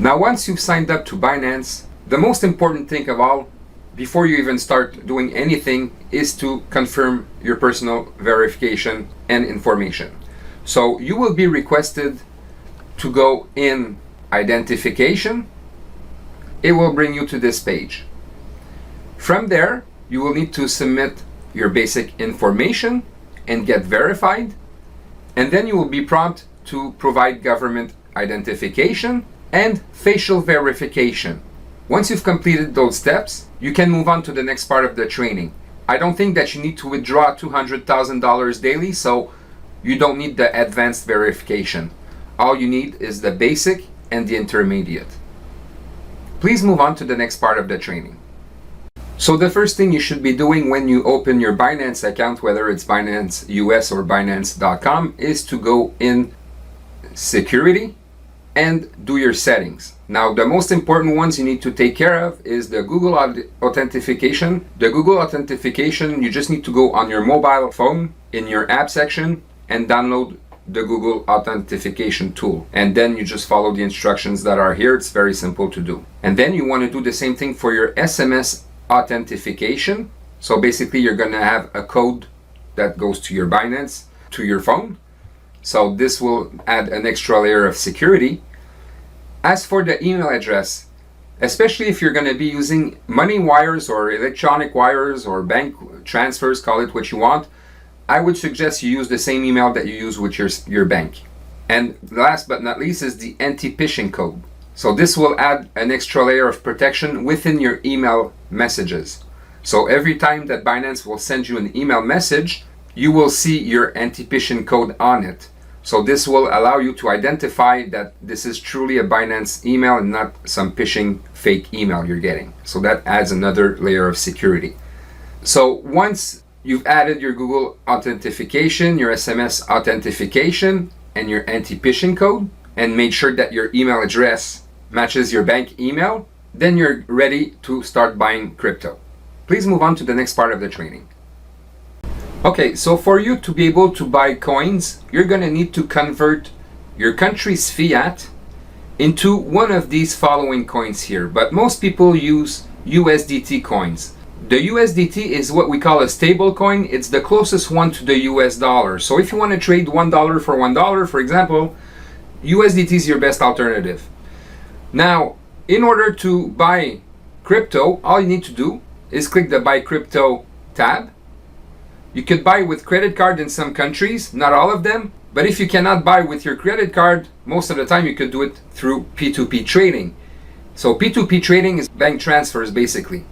Now, once you've signed up to Binance, the most important thing of all, before you even start doing anything, is to confirm your personal verification and information. So you will be requested to go in identification. It will bring you to this page. From there, you will need to submit your basic information and get verified. And then you will be prompted to provide government identification and facial verification. Once you've completed those steps, you can move on to the next part of the training. I don't think that you need to withdraw $200,000 daily, so you don't need the advanced verification. All you need is the basic and the intermediate. Please move on to the next part of the training. So the first thing you should be doing when you open your Binance account, whether it's Binance US or Binance.com, is to go in security and do your settings. Now, the most important ones you need to take care of is the Google authentication. The Google authentication, you just need to go on your mobile phone in your app section and download the Google authentication tool. And then you just follow the instructions that are here. It's very simple to do. And then you want to do the same thing for your SMS authentication. So basically, you're going to have a code that goes to your Binance, to your phone. So this will add an extra layer of security. As for the email address, especially if you're going to be using money wires or electronic wires or bank transfers, call it what you want, I would suggest you use the same email that you use with your bank. And last but not least is the anti-phishing code. So this will add an extra layer of protection within your email messages. So every time that Binance will send you an email message, you will see your anti-phishing code on it. So this will allow you to identify that this is truly a Binance email and not some phishing fake email you're getting. So that adds another layer of security. So once you've added your Google authentication, your SMS authentication, and your anti-phishing code, and made sure that your email address matches your bank email, then you're ready to start buying crypto. Please move on to the next part of the training. Okay, so for you to be able to buy coins, you're going to need to convert your country's fiat into one of these following coins here. But most people use USDT coins. The USDT is what we call a stable coin. It's the closest one to the US dollar. So if you want to trade $1 for $1, for example, USDT is your best alternative. Now, in order to buy crypto, all you need to do is click the Buy Crypto tab. You could buy with credit card in some countries, not all of them. But if you cannot buy with your credit card, most of the time you could do it through P2P trading. So P2P trading is bank transfers basically.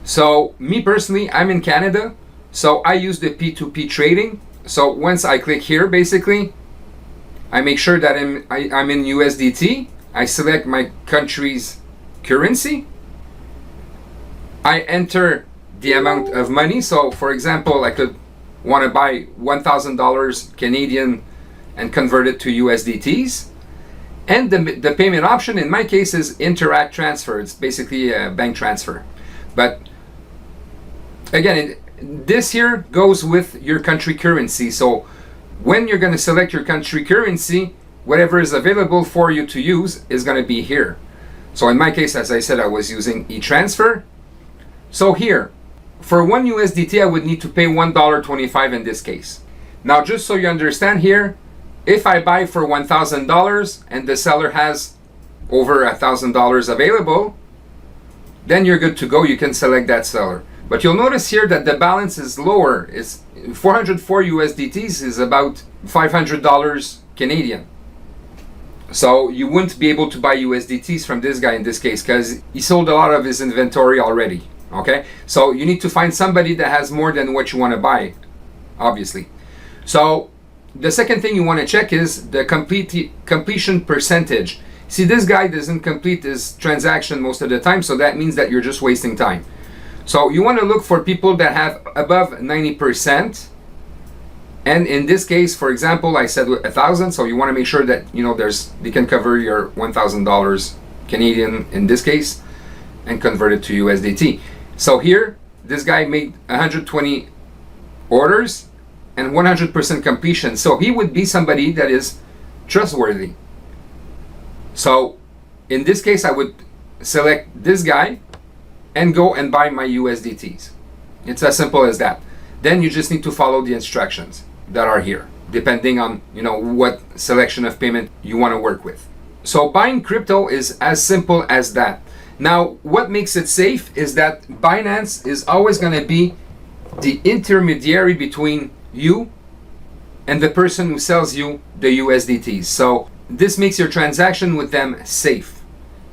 So me personally, I'm in Canada, so I use the P2P trading. So once I click here, basically, I make sure that I'm in USDT. I select my country's currency. I enter the amount of money. So for example, I could want to buy $1,000 Canadian and convert it to USDTs. And the payment option in my case is Interact Transfer. It's basically a bank transfer. But again, this here goes with your country currency. So when you're going to select your country currency, whatever is available for you to use is going to be here. So in my case, as I said, I was using e-transfer. So here, for one USDT, I would need to pay $1.25 in this case. Now, just so you understand here, if I buy for $1,000 and the seller has over $1,000 available, then you're good to go. You can select that seller. But you'll notice here that the balance is lower. It's 404 USDTs is about $500 Canadian. So you wouldn't be able to buy USDTs from this guy in this case because he sold a lot of his inventory already. Okay, so you need to find somebody that has more than what you want to buy, obviously. So the second thing you want to check is the completion percentage. See, this guy doesn't complete his transaction most of the time, so that means that you're just wasting time. So you want to look for people that have above 90%. And in this case, for example, I said 1,000, so you want to make sure that they can cover your $1,000 Canadian in this case and convert it to USDT. So here, this guy made 120 orders and 100% completion. So he would be somebody that is trustworthy. So In this case, I would select this guy and go and buy my USDTs. It's as simple as that. Then you just need to follow the instructions that are here, depending on what selection of payment you want to work with. So buying crypto is as simple as that. Now, what makes it safe is that Binance is always going to be the intermediary between you and the person who sells you the USDTs. So this makes your transaction with them safe.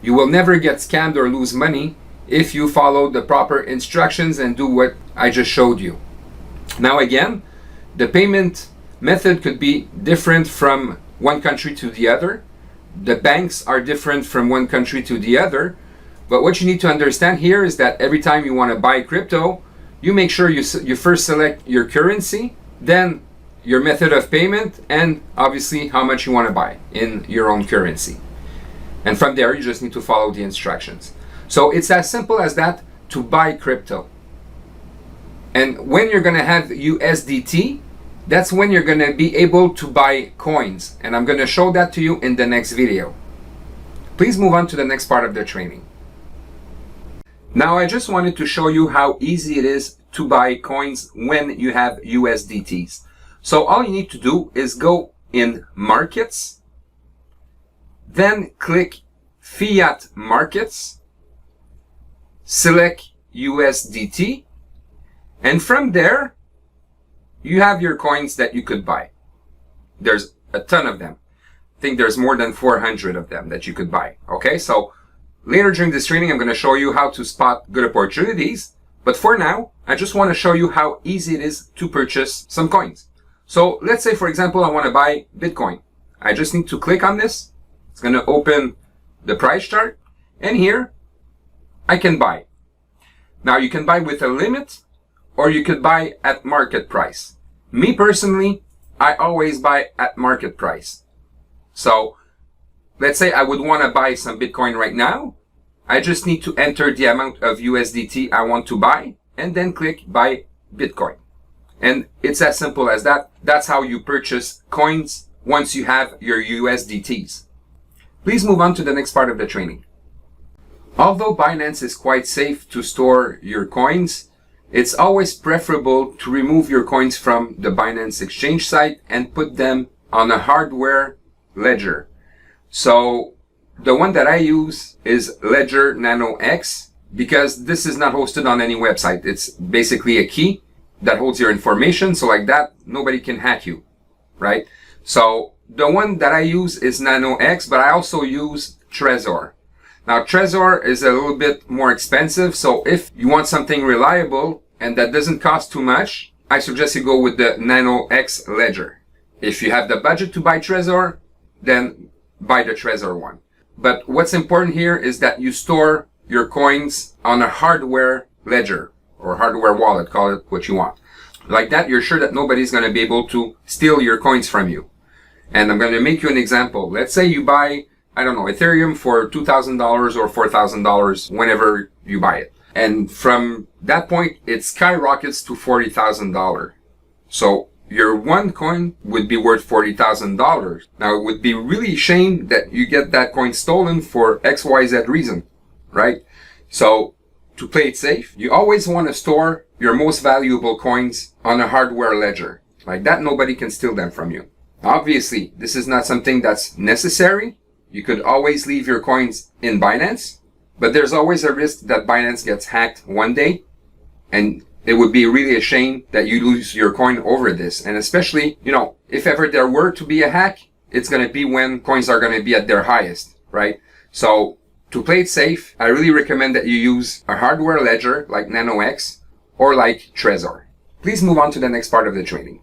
You will never get scammed or lose money if you follow the proper instructions and do what I just showed you. Now again, the payment method could be different from one country to the other. The banks are different from one country to the other. But what you need to understand here is that every time you want to buy crypto, you make sure you first select your currency, then your method of payment, and obviously how much you want to buy in your own currency. And from there, you just need to follow the instructions. So it's as simple as that to buy crypto. And when you're going to have USDT, that's when you're going to be able to buy coins. And I'm going to show that to you in the next video. Please move on to the next part of the training. Now, I just wanted to show you how easy it is to buy coins when you have USDTs. So all you need to do is go in Markets, then click Fiat Markets, select USDT, and from there, you have your coins that you could buy. There's a ton of them. I think there's more than 400 of them that you could buy. Okay, so later during this training, I'm going to show you how to spot good opportunities. But for now, I just want to show you how easy it is to purchase some coins. So let's say, for example, I want to buy Bitcoin. I just need to click on this. It's going to open the price chart. And here, I can buy. Now, you can buy with a limit, or you could buy at market price. Me personally, I always buy at market price. So let's say I would want to buy some Bitcoin right now. I just need to enter the amount of USDT I want to buy and then click buy Bitcoin. And it's as simple as that. That's how you purchase coins once you have your USDTs. Please move on to the next part of the training. Although Binance is quite safe to store your coins, it's always preferable to remove your coins from the Binance exchange site and put them on a hardware ledger. So the one that I use is Ledger Nano X because this is not hosted on any website. It's basically a key that holds your information. So like that, nobody can hack you, right? So the one that I use is Nano X, but I also use Trezor. Now Trezor is a little bit more expensive. So if you want something reliable and that doesn't cost too much, I suggest you go with the Nano X Ledger. If you have the budget to buy Trezor, then buy the Trezor one. But what's important here is that you store your coins on a hardware ledger or hardware wallet, call it what you want. Like that, you're sure that nobody's going to be able to steal your coins from you. And I'm going to make you an example. Let's say you buy, I don't know, Ethereum for $2,000 or $4,000 whenever you buy it. And from that point, it skyrockets to $40,000. So your one coin would be worth $40,000. Now, it would be really a shame that you get that coin stolen for XYZ reason, right? So to play it safe, you always want to store your most valuable coins on a hardware ledger. Like that, nobody can steal them from you. Obviously, this is not something that's necessary. You could always leave your coins in Binance, but there's always a risk that Binance gets hacked one day, and it would be really a shame that you lose your coin over this. And especially, if ever there were to be a hack, it's going to be when coins are going to be at their highest, right? So to play it safe, I really recommend that you use a hardware ledger like Nano X or like Trezor. Please move on to the next part of the training.